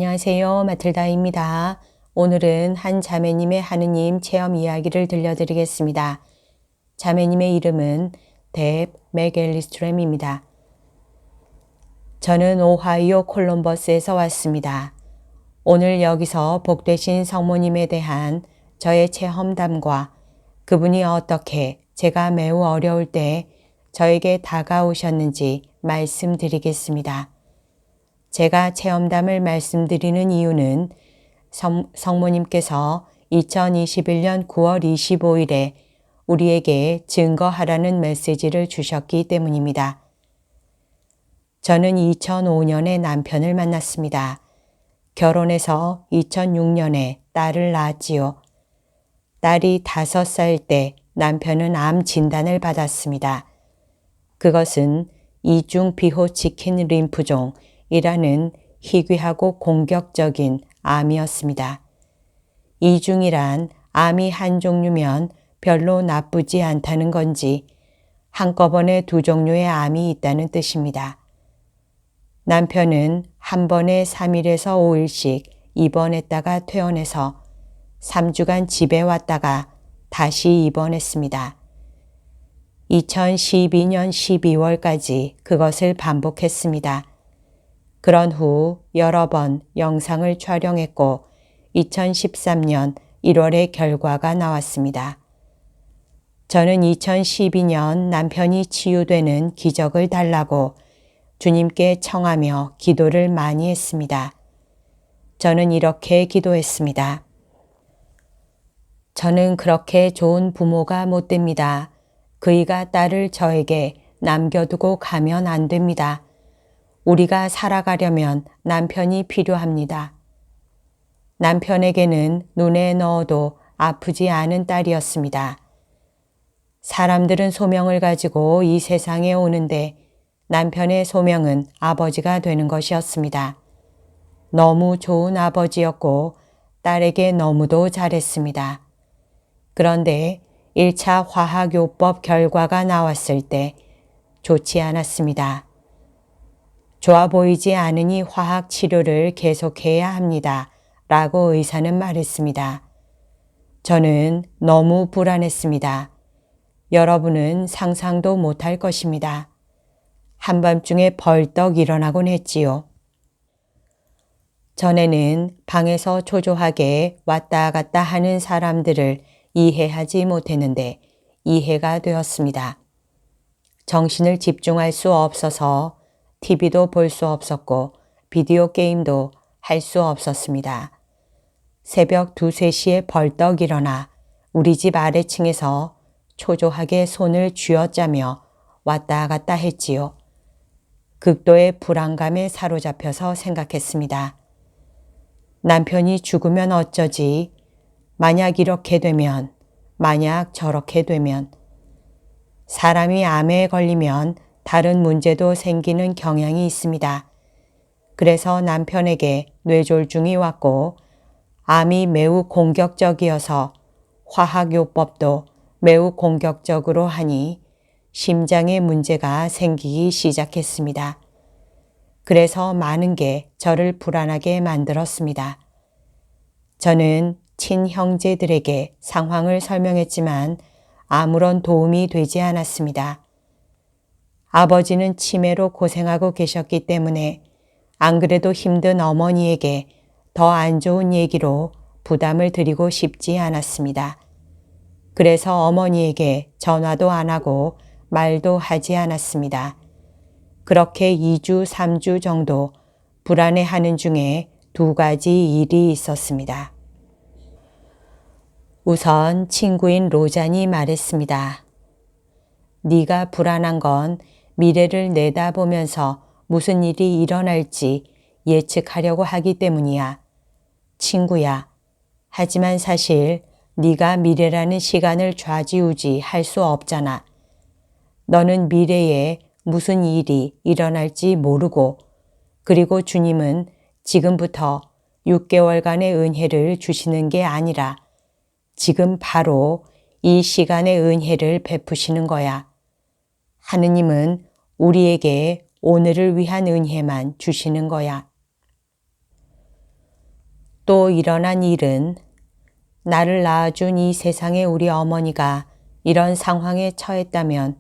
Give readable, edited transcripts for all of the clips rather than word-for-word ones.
안녕하세요. 마틀다입니다. 오늘은 한 자매님의 하느님 체험 이야기를 들려드리겠습니다. 자매님의 이름은 뎁 맥앨리스트램입니다. 저는 오하이오 콜럼버스에서 왔습니다. 오늘 여기서 복되신 성모님에 대한 저의 체험담과 그분이 어떻게 제가 매우 어려울 때 저에게 다가오셨는지 말씀드리겠습니다. 제가 체험담을 말씀드리는 이유는 성모님께서 2021년 9월 25일에 우리에게 증거하라는 메시지를 주셨기 때문입니다. 저는 2005년에 남편을 만났습니다. 결혼해서 2006년에 딸을 낳았지요. 딸이 5살 때 남편은 암 진단을 받았습니다. 그것은 이중 비호치킨 림프종이라는 희귀하고 공격적인 암이었습니다. 이중이란 암이 한 종류면 별로 나쁘지 않다는 건지 한꺼번에 2종류의 암이 있다는 뜻입니다. 남편은 한 번에 3일에서 5일씩 입원했다가 퇴원해서 3주간 집에 왔다가 다시 입원했습니다. 2012년 12월까지 그것을 반복했습니다. 그런 후 여러 번 영상을 촬영했고 2013년 1월에 결과가 나왔습니다. 저는 2012년 남편이 치유되는 기적을 달라고 주님께 청하며 기도를 많이 했습니다. 저는 이렇게 기도했습니다. 저는 그렇게 좋은 부모가 못 됩니다. 그이가 딸을 저에게 남겨두고 가면 안 됩니다. 우리가 살아가려면 남편이 필요합니다. 남편에게는 눈에 넣어도 아프지 않은 딸이었습니다. 사람들은 소명을 가지고 이 세상에 오는데 남편의 소명은 아버지가 되는 것이었습니다. 너무 좋은 아버지였고 딸에게 너무도 잘했습니다. 그런데 1차 화학요법 결과가 나왔을 때 좋지 않았습니다. 좋아 보이지 않으니 화학 치료를 계속해야 합니다. 라고 의사는 말했습니다. 저는 너무 불안했습니다. 여러분은 상상도 못할 것입니다. 한밤중에 벌떡 일어나곤 했지요. 전에는 방에서 초조하게 왔다 갔다 하는 사람들을 이해하지 못했는데 이해가 되었습니다. 정신을 집중할 수 없어서 TV도 볼 수 없었고 비디오 게임도 할 수 없었습니다. 새벽 2, 3시에 벌떡 일어나 우리 집 아래층에서 초조하게 손을 쥐어짜며 왔다 갔다 했지요. 극도의 불안감에 사로잡혀서 생각했습니다. 남편이 죽으면 어쩌지? 만약 이렇게 되면, 만약 저렇게 되면. 사람이 암에 걸리면 다른 문제도 생기는 경향이 있습니다. 그래서 남편에게 뇌졸중이 왔고 암이 매우 공격적이어서 화학요법도 매우 공격적으로 하니 심장에 문제가 생기기 시작했습니다. 그래서 많은 게 저를 불안하게 만들었습니다. 저는 친형제들에게 상황을 설명했지만 아무런 도움이 되지 않았습니다. 아버지는 치매로 고생하고 계셨기 때문에 안 그래도 힘든 어머니에게 더 안 좋은 얘기로 부담을 드리고 싶지 않았습니다. 그래서 어머니에게 전화도 안 하고 말도 하지 않았습니다. 그렇게 2주, 3주 정도 불안해하는 중에 2가지 일이 있었습니다. 우선 친구인 로잔이 말했습니다. 네가 불안한 건 미래를 내다보면서 무슨 일이 일어날지 예측하려고 하기 때문이야. 친구야. 하지만 사실 네가 미래라는 시간을 좌지우지 할 수 없잖아. 너는 미래에 무슨 일이 일어날지 모르고 그리고 주님은 지금부터 6개월간의 은혜를 주시는 게 아니라 지금 바로 이 시간의 은혜를 베푸시는 거야. 하느님은 우리에게 오늘을 위한 은혜만 주시는 거야. 또 일어난 일은 나를 낳아준 이 세상의 우리 어머니가 이런 상황에 처했다면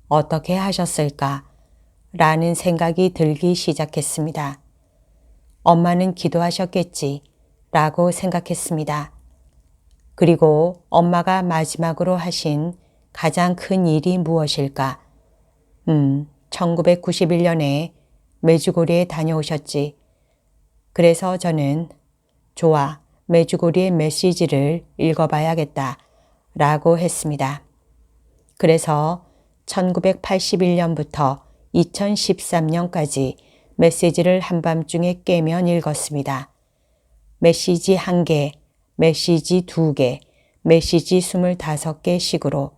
어떻게 하셨을까? 라는 생각이 들기 시작했습니다. 엄마는 기도하셨겠지 라고 생각했습니다. 그리고 엄마가 마지막으로 하신 가장 큰 일이 무엇일까? 1991년에 메주고리에 다녀오셨지. 그래서 저는 좋아, 메주고리의 메시지를 읽어봐야겠다 라고 했습니다. 그래서 1981년부터 2013년까지 메시지를 한밤중에 깨면 읽었습니다. 메시지 1개, 메시지 2개, 메시지 25개 식으로.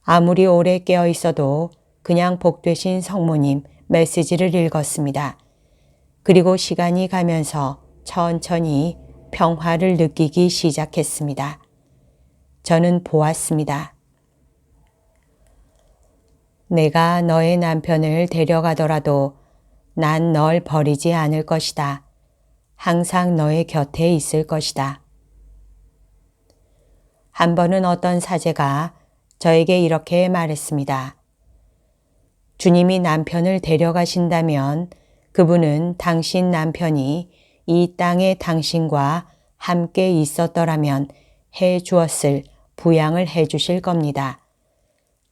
아무리 오래 깨어 있어도 그냥 복되신 성모님 메시지를 읽었습니다. 그리고 시간이 가면서 천천히 평화를 느끼기 시작했습니다. 저는 보았습니다. 내가 너의 남편을 데려가더라도 난 널 버리지 않을 것이다. 항상 너의 곁에 있을 것이다. 한 번은 어떤 사제가 저에게 이렇게 말했습니다. 주님이 남편을 데려가신다면 그분은 당신 남편이 이 땅에 당신과 함께 있었더라면 해 주었을 부양을 해 주실 겁니다.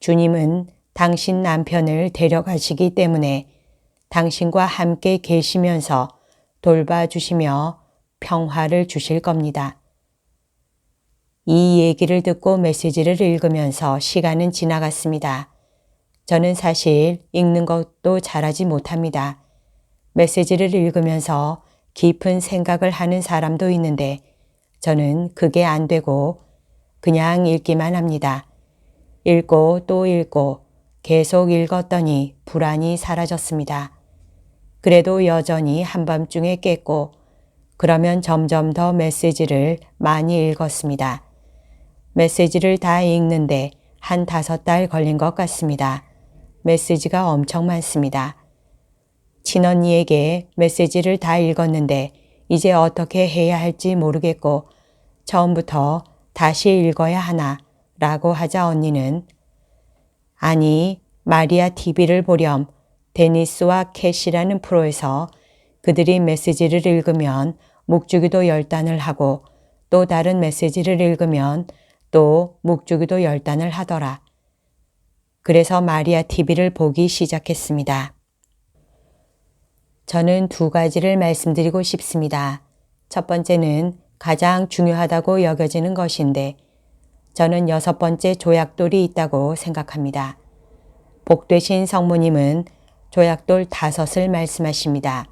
주님은 당신 남편을 데려가시기 때문에 당신과 함께 계시면서 돌봐주시며 평화를 주실 겁니다. 이 얘기를 듣고 메시지를 읽으면서 시간은 지나갔습니다. 저는 사실 읽는 것도 잘하지 못합니다. 메시지를 읽으면서 깊은 생각을 하는 사람도 있는데 저는 그게 안 되고 그냥 읽기만 합니다. 읽고 또 읽고 계속 읽었더니 불안이 사라졌습니다. 그래도 여전히 한밤중에 깼고 그러면 점점 더 메시지를 많이 읽었습니다. 메시지를 다 읽는데 한 5달 걸린 것 같습니다. 메시지가 엄청 많습니다. 친언니에게 메시지를 다 읽었는데 이제 어떻게 해야 할지 모르겠고 처음부터 다시 읽어야 하나 라고 하자 언니는 아니 마리아 TV를 보렴 데니스와 캣이라는 프로에서 그들이 메시지를 읽으면 묵주기도 10단을 하고 또 다른 메시지를 읽으면 또 묵주기도 10단을 하더라. 그래서 마리아 TV를 보기 시작했습니다. 저는 2가지를 말씀드리고 싶습니다. 첫 번째는 가장 중요하다고 여겨지는 것인데 저는 6번째 조약돌이 있다고 생각합니다. 복되신 성모님은 조약돌 5을 말씀하십니다.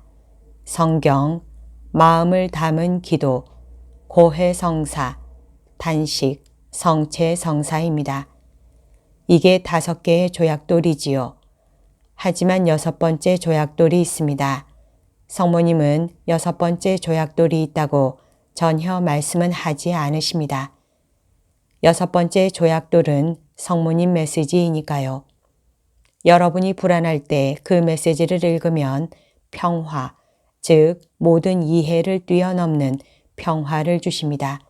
성경, 마음을 담은 기도, 고해성사, 단식, 성체성사입니다. 이게 5개의 조약돌이지요. 하지만 6번째 조약돌이 있습니다. 성모님은 6번째 조약돌이 있다고 전혀 말씀은 하지 않으십니다. 6번째 조약돌은 성모님 메시지이니까요. 여러분이 불안할 때 그 메시지를 읽으면 평화, 즉 모든 이해를 뛰어넘는 평화를 주십니다.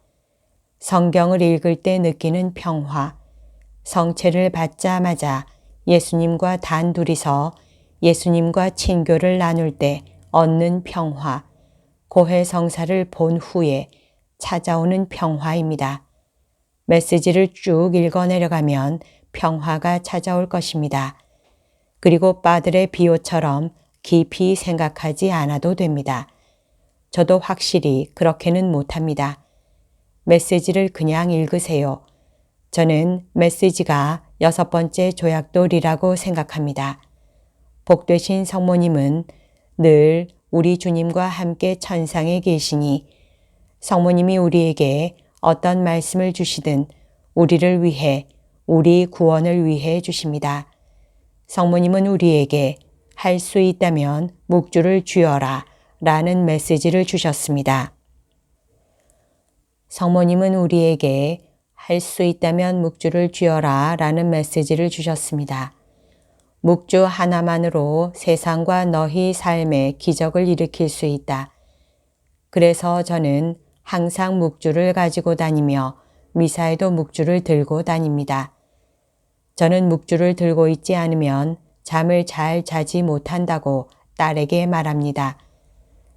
성경을 읽을 때 느끼는 평화, 성체를 받자마자 예수님과 단둘이서 예수님과 친교를 나눌 때 얻는 평화, 고해성사를 본 후에 찾아오는 평화입니다. 메시지를 쭉 읽어 내려가면 평화가 찾아올 것입니다. 그리고 빠들의 비유처럼 깊이 생각하지 않아도 됩니다. 저도 확실히 그렇게는 못합니다. 메시지를 그냥 읽으세요. 저는 메시지가 6번째 조약돌이라고 생각합니다. 복되신 성모님은 늘 우리 주님과 함께 천상에 계시니 성모님이 우리에게 어떤 말씀을 주시든 우리를 위해, 우리 구원을 위해 주십니다. 성모님은 우리에게 할 수 있다면 묵주를 쥐어라 라는 메시지를 주셨습니다. 성모님은 우리에게 할 수 있다면 묵주를 쥐어라 라는 메시지를 주셨습니다. 묵주 하나만으로 세상과 너희 삶에 기적을 일으킬 수 있다. 그래서 저는 항상 묵주를 가지고 다니며 미사에도 묵주를 들고 다닙니다. 저는 묵주를 들고 있지 않으면 잠을 잘 자지 못한다고 딸에게 말합니다.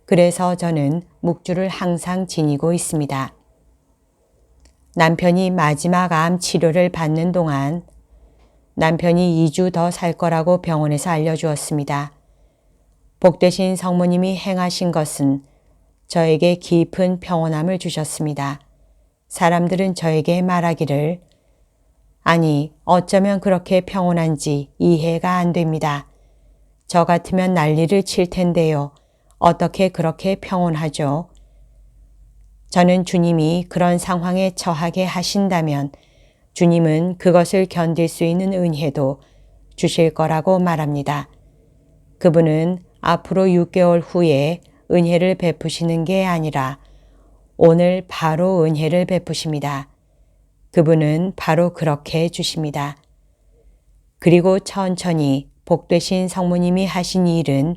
그래서 저는 묵주를 항상 지니고 있습니다. 남편이 마지막 암 치료를 받는 동안 남편이 2주 더 살 거라고 병원에서 알려주었습니다. 복되신 성모님이 행하신 것은 저에게 깊은 평온함을 주셨습니다. 사람들은 저에게 말하기를 아니 어쩌면 그렇게 평온한지 이해가 안 됩니다. 저 같으면 난리를 칠 텐데요. 어떻게 그렇게 평온하죠? 저는 주님이 그런 상황에 처하게 하신다면 주님은 그것을 견딜 수 있는 은혜도 주실 거라고 말합니다. 그분은 앞으로 6개월 후에 은혜를 베푸시는 게 아니라 오늘 바로 은혜를 베푸십니다. 그분은 바로 그렇게 해주십니다. 그리고 천천히 복되신 성모님이 하신 일은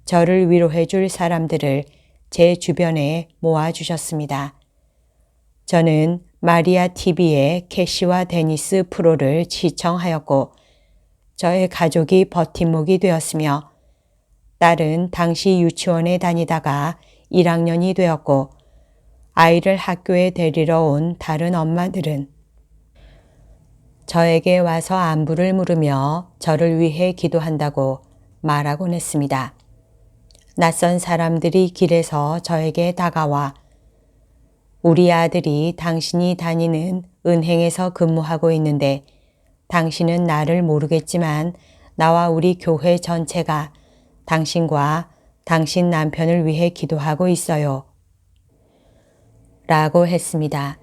저를 위로해 줄 사람들을 제 주변에 모아주셨습니다. 저는 마리아 TV의 캐시와 데니스 프로를 시청하였고 저의 가족이 버팀목이 되었으며 딸은 당시 유치원에 다니다가 1학년이 되었고 아이를 학교에 데리러 온 다른 엄마들은 저에게 와서 안부를 물으며 저를 위해 기도한다고 말하곤 했습니다. 낯선 사람들이 길에서 저에게 다가와 우리 아들이 당신이 다니는 은행에서 근무하고 있는데 당신은 나를 모르겠지만 나와 우리 교회 전체가 당신과 당신 남편을 위해 기도하고 있어요. 라고 했습니다.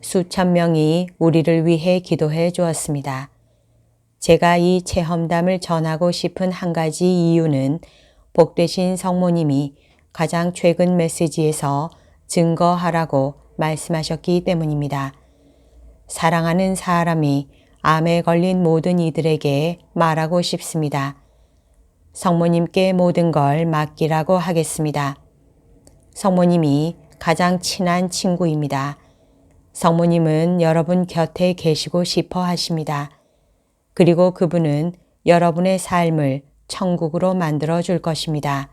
수천 명이 우리를 위해 기도해 주었습니다. 제가 이 체험담을 전하고 싶은 한 가지 이유는 복되신 성모님이 가장 최근 메시지에서 증거하라고 말씀하셨기 때문입니다. 사랑하는 사람이 암에 걸린 모든 이들에게 말하고 싶습니다. 성모님께 모든 걸 맡기라고 하겠습니다. 성모님이 가장 친한 친구입니다. 성모님은 여러분 곁에 계시고 싶어 하십니다. 그리고 그분은 여러분의 삶을 천국으로 만들어 줄 것입니다.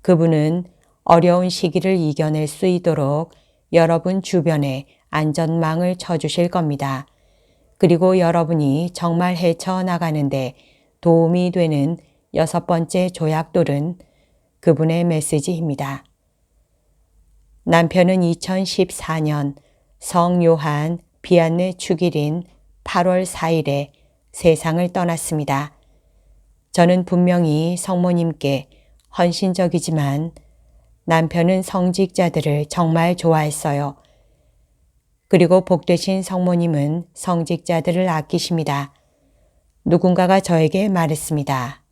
그분은 어려운 시기를 이겨낼 수 있도록 여러분 주변에 안전망을 쳐주실 겁니다. 그리고 여러분이 정말 헤쳐나가는데 도움이 되는 6번째 조약돌은 그분의 메시지입니다. 남편은 2014년 성 요한 비안네 축일인 8월 4일에 세상을 떠났습니다. 저는 분명히 성모님께 헌신적이지만 남편은 성직자들을 정말 좋아했어요. 그리고 복되신 성모님은 성직자들을 아끼십니다. 누군가가 저에게 말했습니다.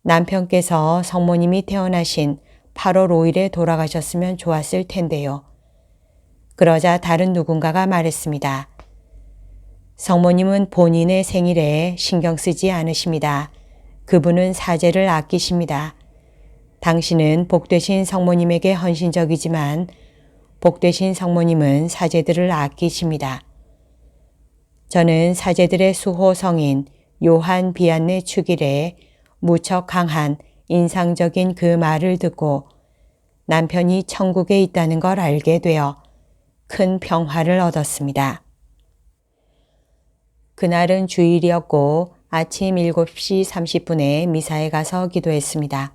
남편께서 성모님이 태어나신 8월 5일에 돌아가셨으면 좋았을 텐데요. 그러자 다른 누군가가 말했습니다. 성모님은 본인의 생일에 신경 쓰지 않으십니다. 그분은 사제를 아끼십니다. 당신은 복되신 성모님에게 헌신적이지만 복되신 성모님은 사제들을 아끼십니다. 저는 사제들의 수호성인 요한 비안네 축일에 무척 강한 인상적인 그 말을 듣고 남편이 천국에 있다는 걸 알게 되어 큰 평화를 얻었습니다. 그날은 주일이었고 아침 7시 30분에 미사에 가서 기도했습니다.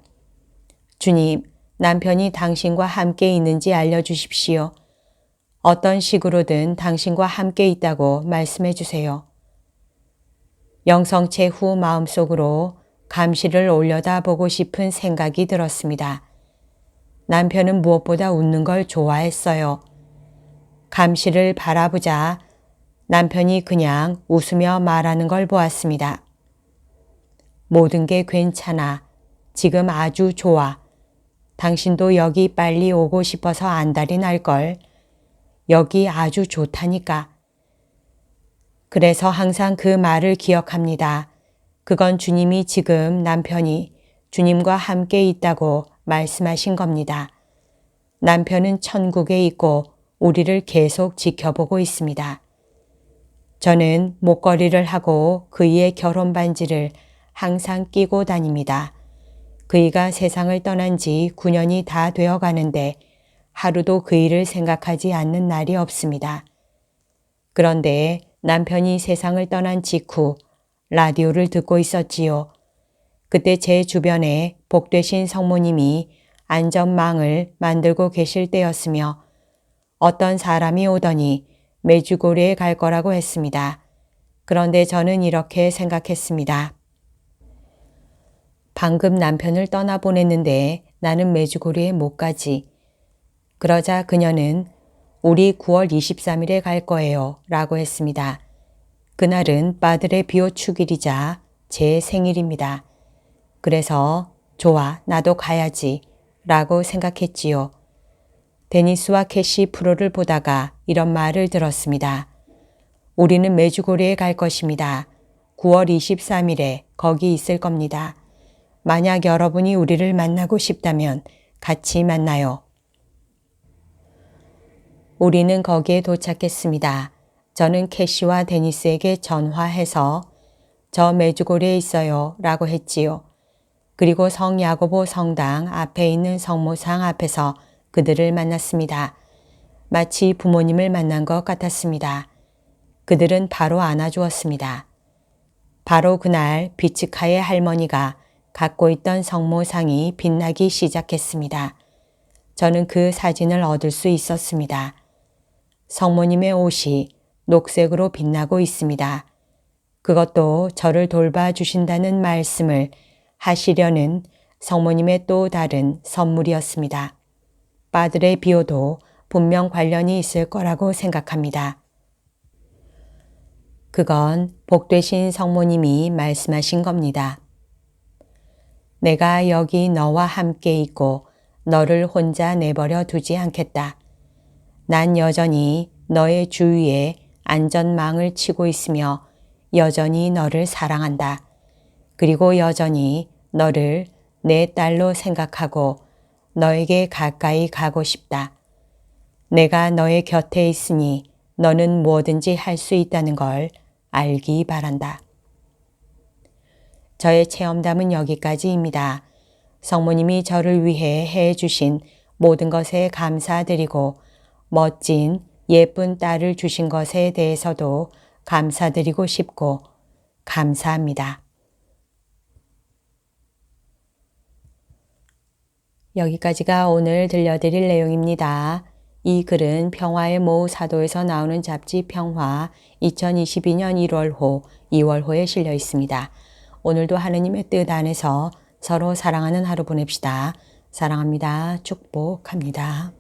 주님, 남편이 당신과 함께 있는지 알려주십시오. 어떤 식으로든 당신과 함께 있다고 말씀해 주세요. 영성체 후 마음속으로 감시를 올려다보고 싶은 생각이 들었습니다. 남편은 무엇보다 웃는 걸 좋아했어요. 감시를 바라보자 남편이 그냥 웃으며 말하는 걸 보았습니다. 모든 게 괜찮아. 지금 아주 좋아. 당신도 여기 빨리 오고 싶어서 안달이 날걸. 여기 아주 좋다니까. 그래서 항상 그 말을 기억합니다. 그건 주님이 지금 남편이 주님과 함께 있다고 말씀하신 겁니다. 남편은 천국에 있고 우리를 계속 지켜보고 있습니다. 저는 목걸이를 하고 그이의 결혼 반지를 항상 끼고 다닙니다. 그이가 세상을 떠난 지 9년이 다 되어 가는데 하루도 그이를 생각하지 않는 날이 없습니다. 그런데 남편이 세상을 떠난 직후 라디오를 듣고 있었지요. 그때 제 주변에 복되신 성모님이 안전망을 만들고 계실 때였으며 어떤 사람이 오더니 메주고리에 갈 거라고 했습니다. 그런데 저는 이렇게 생각했습니다. 방금 남편을 떠나보냈는데 나는 메주고리에 못 가지. 그러자 그녀는 우리 9월 23일에 갈 거예요 라고 했습니다. 그날은 빠드레 비오 축일이자 제 생일입니다. 그래서 좋아 나도 가야지 라고 생각했지요. 데니스와 캐시 프로를 보다가 이런 말을 들었습니다. 우리는 메주고리에 갈 것입니다. 9월 23일에 거기 있을 겁니다. 만약 여러분이 우리를 만나고 싶다면 같이 만나요. 우리는 거기에 도착했습니다. 저는 캐시와 데니스에게 전화해서 저 메주고리에 있어요 라고 했지요. 그리고 성야고보 성당 앞에 있는 성모상 앞에서 그들을 만났습니다. 마치 부모님을 만난 것 같았습니다. 그들은 바로 안아주었습니다. 바로 그날 비츠카의 할머니가 갖고 있던 성모상이 빛나기 시작했습니다. 저는 그 사진을 얻을 수 있었습니다. 성모님의 옷이 녹색으로 빛나고 있습니다. 그것도 저를 돌봐주신다는 말씀을 하시려는 성모님의 또 다른 선물이었습니다. 빠드레 비오도 분명 관련이 있을 거라고 생각합니다. 그건 복되신 성모님이 말씀하신 겁니다. 내가 여기 너와 함께 있고 너를 혼자 내버려 두지 않겠다. 난 여전히 너의 주위에 안전망을 치고 있으며 여전히 너를 사랑한다. 그리고 여전히 너를 내 딸로 생각하고 너에게 가까이 가고 싶다. 내가 너의 곁에 있으니 너는 뭐든지 할 수 있다는 걸 알기 바란다. 저의 체험담은 여기까지입니다. 성모님이 저를 위해 해주신 모든 것에 감사드리고 멋진 예쁜 딸을 주신 것에 대해서도 감사드리고 싶고 감사합니다. 여기까지가 오늘 들려드릴 내용입니다. 이 글은 평화의 모우 사도에서 나오는 잡지 평화 2022년 1월호, 2월호에 실려 있습니다. 오늘도 하느님의 뜻 안에서 서로 사랑하는 하루 보냅시다. 사랑합니다. 축복합니다.